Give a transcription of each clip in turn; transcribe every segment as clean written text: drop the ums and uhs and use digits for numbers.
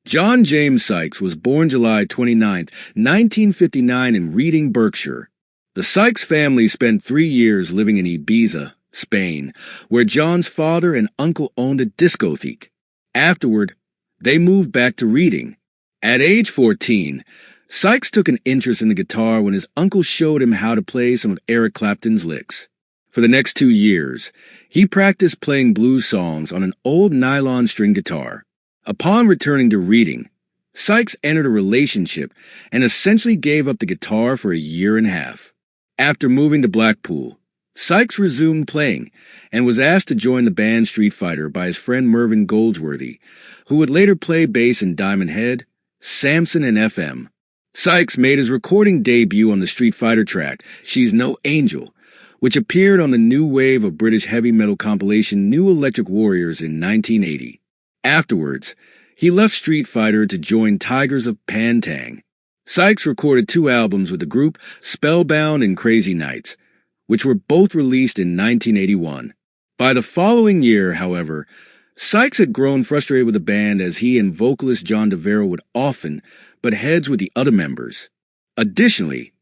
John James Sykes was born July 29, 1959 in Reading, Berkshire. The Sykes family spent 3 years living in Ibiza, Spain, where John's father and uncle owned a discotheque. Afterward, they moved back to Reading. At age 14, Sykes took an interest in the guitar when his uncle showed him how to play some of Eric Clapton's licks. For the next 2 years, he practiced playing blues songs on an old nylon string guitar. Upon returning to Reading, Sykes entered a relationship and essentially gave up the guitar for a year and a half. After moving to Blackpool, Sykes resumed playing and was asked to join the band Street Fighter by his friend Mervyn Goldsworthy, who would later play bass in Diamond Head, Samson, and FM. Sykes made his recording debut on the Street Fighter track, She's No Angel, which appeared on the new wave of British heavy metal compilation New Electric Warriors in 1980. Afterwards, he left Street Fighter to join Tigers of Pantang. Sykes recorded 2 albums with the group, Spellbound and Crazy Nights, which were both released in 1981. By the following year, however, Sykes had grown frustrated with the band as he and vocalist John DeVero would often butt heads with the other members. Additionally,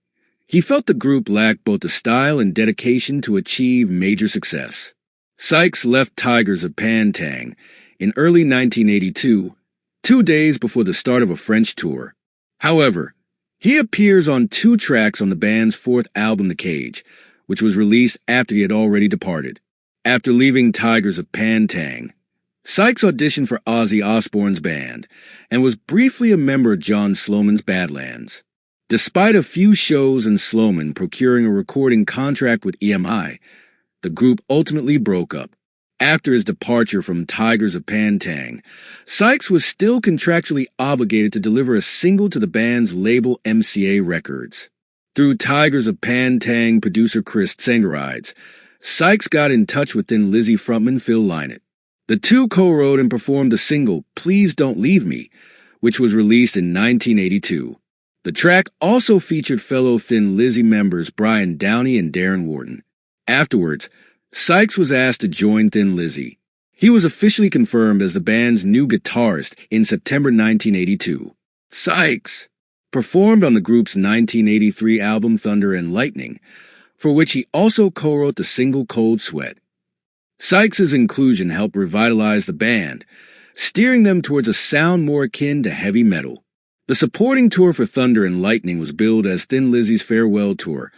he felt the group lacked both the style and dedication to achieve major success. Sykes left Tigers of Pantang in early 1982, 2 days before the start of a French tour. However, he appears on 2 tracks on the band's 4th album, The Cage, which was released after he had already departed. After leaving Tigers of Pantang, Sykes auditioned for Ozzy Osbourne's band and was briefly a member of John Sloman's Badlands. Despite a few shows and Sloman procuring a recording contract with EMI, the group ultimately broke up. After his departure from Tigers of Pantang, Sykes was still contractually obligated to deliver a single to the band's label MCA Records. Through Tigers of Pantang producer Chris Tsangarides, Sykes got in touch with Thin Lizzy frontman Phil Lynott. The two co-wrote and performed the single Please Don't Leave Me, which was released in 1982. The track also featured fellow Thin Lizzy members Brian Downey and Darren Wharton. Afterwards, Sykes was asked to join Thin Lizzy. He was officially confirmed as the band's new guitarist in September 1982. Sykes performed on the group's 1983 album Thunder and Lightning, for which he also co-wrote the single Cold Sweat. Sykes' inclusion helped revitalize the band, steering them towards a sound more akin to heavy metal. The supporting tour for Thunder and Lightning was billed as Thin Lizzy's farewell tour,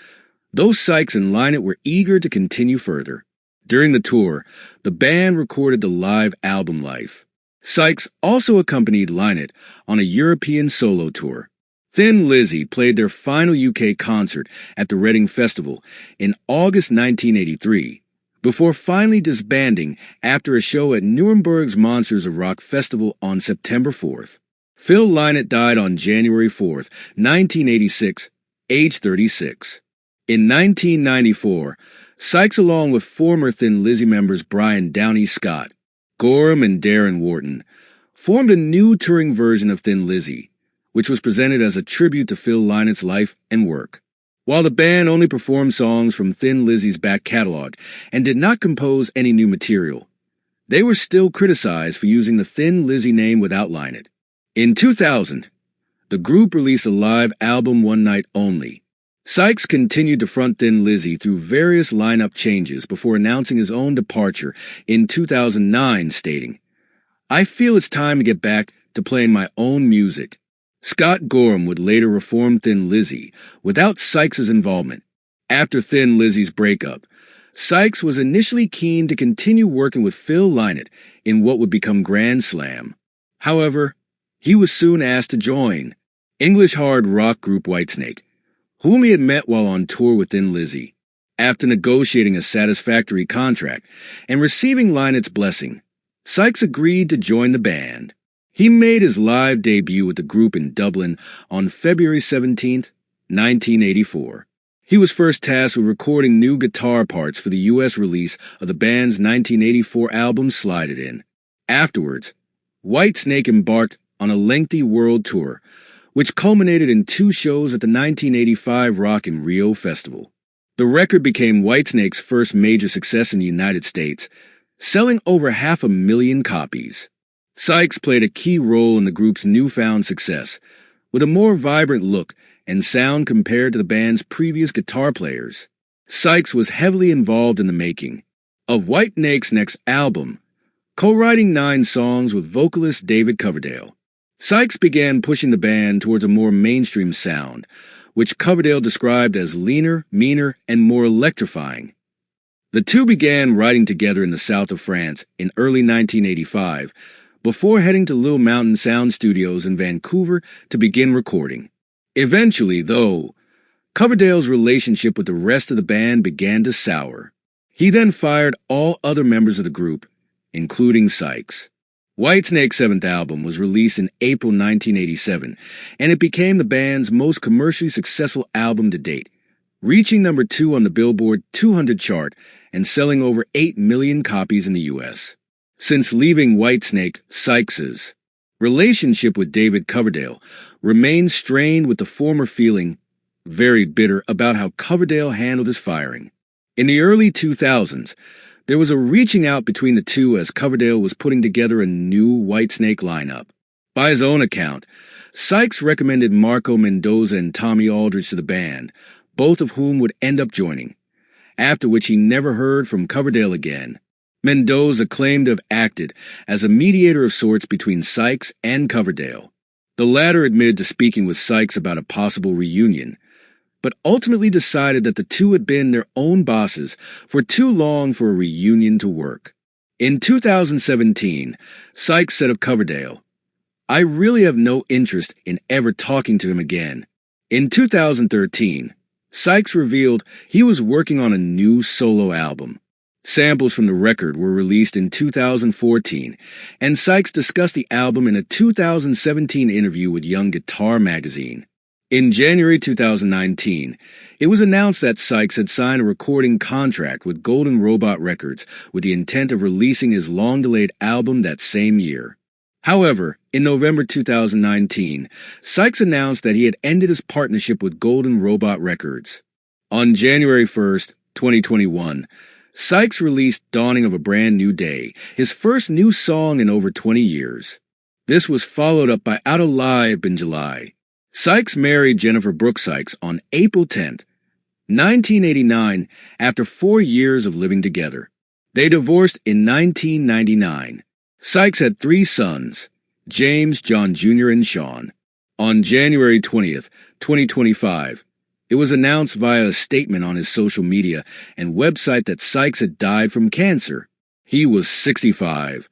though Sykes and Lynott were eager to continue further. During the tour, the band recorded the live album Life. Sykes also accompanied Lynott on a European solo tour. Thin Lizzy played their final UK concert at the Reading Festival in August 1983, before finally disbanding after a show at Nuremberg's Monsters of Rock Festival on September 4th. Phil Lynott died on January 4th, 1986, age 36. In 1994, Sykes, along with former Thin Lizzy members Brian Downey Scott, Gorham, and Darren Wharton, formed a new touring version of Thin Lizzy, which was presented as a tribute to Phil Lynott's life and work. While the band only performed songs from Thin Lizzy's back catalog and did not compose any new material, they were still criticized for using the Thin Lizzy name without Lynott. In 2000, the group released a live album One Night Only. Sykes continued to front Thin Lizzy through various lineup changes before announcing his own departure in 2009, stating, "I feel it's time to get back to playing my own music." Scott Gorham would later reform Thin Lizzy without Sykes' involvement. After Thin Lizzy's breakup, Sykes was initially keen to continue working with Phil Lynott in what would become Grand Slam. However, he was soon asked to join English hard rock group Whitesnake, whom he had met while on tour with Thin Lizzy. After negotiating a satisfactory contract and receiving Lynott's blessing, Sykes agreed to join the band. He made his live debut with the group in Dublin on February 17, 1984. He was first tasked with recording new guitar parts for the U.S. release of the band's 1984 album Slide It In. Afterwards, Whitesnake embarked on a lengthy world tour, which culminated in 2 shows at the 1985 Rock in Rio Festival. The record became Whitesnake's first major success in the United States, selling over 500,000 copies. Sykes played a key role in the group's newfound success, with a more vibrant look and sound compared to the band's previous guitar players. Sykes was heavily involved in the making of Whitesnake's next album, co-writing 9 songs with vocalist David Coverdale. Sykes began pushing the band towards a more mainstream sound, which Coverdale described as leaner, meaner, and more electrifying. The two began writing together in the south of France in early 1985, before heading to Little Mountain Sound Studios in Vancouver to begin recording. Eventually, though, Coverdale's relationship with the rest of the band began to sour. He then fired all other members of the group, including Sykes. Whitesnake's 7th album was released in April 1987, and it became the band's most commercially successful album to date, reaching number 2 on the Billboard 200 chart and selling over 8 million copies in the U.S. Since leaving Whitesnake, Sykes's relationship with David Coverdale remained strained, with the former feeling very bitter about how Coverdale handled his firing. In the early 2000s, there was a reaching out between the two as Coverdale was putting together a new Whitesnake lineup. By his own account, Sykes recommended Marco Mendoza and Tommy Aldridge to the band, both of whom would end up joining, after which he never heard from Coverdale again. Mendoza claimed to have acted as a mediator of sorts between Sykes and Coverdale. The latter admitted to speaking with Sykes about a possible reunion, but ultimately decided that the two had been their own bosses for too long for a reunion to work. In 2017, Sykes said of Coverdale, "I really have no interest in ever talking to him again." In 2013, Sykes revealed he was working on a new solo album. Samples from the record were released in 2014, and Sykes discussed the album in a 2017 interview with Young Guitar magazine. In January 2019, it was announced that Sykes had signed a recording contract with Golden Robot Records with the intent of releasing his long-delayed album that same year. However, in November 2019, Sykes announced that he had ended his partnership with Golden Robot Records. On January 1st, 2021, Sykes released Dawning of a Brand New Day, his first new song in over 20 years. This was followed up by Out Alive in July. Sykes married Jennifer Brooks Sykes on April 10, 1989, after 4 years of living together. They divorced in 1999. Sykes had 3 sons, James, John Jr., and Sean. On January 20th, 2025, it was announced via a statement on his social media and website that Sykes had died from cancer. He was 65.